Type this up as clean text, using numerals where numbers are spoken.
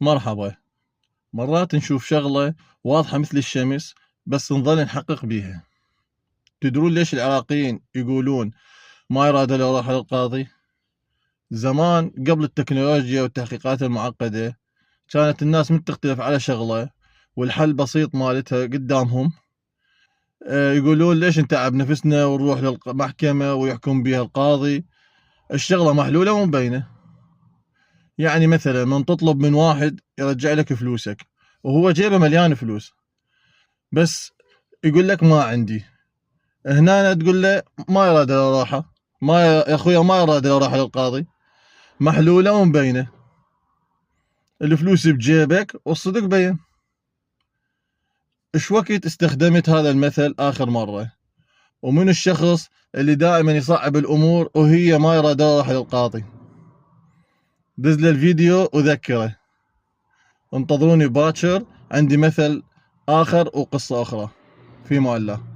مرحبا. مرات نشوف شغلة واضحة مثل الشمس بس نظل نحقق بيها. تدرون ليش العراقيين يقولون ما يراد إلا راح للقاضي؟ زمان قبل التكنولوجيا والتحقيقات المعقدة كانت الناس من تختلف على شغلة والحل بسيط مالتها قدامهم، يقولون ليش نتعب نفسنا ونروح للمحكمة ويحكم بيها القاضي، الشغلة محلولة ومبينة. يعني مثلا من تطلب من واحد يرجع لك فلوسك وهو جيبه مليان فلوس بس يقول لك ما عندي، هنا تقول له ما يراد الا راحه، ما يا اخويا ما يراد الا راحه للقاضي، محلوله ومبينه، الفلوس بجيبك والصدق بين. ايش وقت استخدمت هذا المثل اخر مره؟ ومن الشخص اللي دائما يصعب الامور وهي ما يراد الا راحه للقاضي؟ دز له الفيديو وذكره. انتظروني باكر، عندي مثل اخر وقصه اخرى. في مال الله.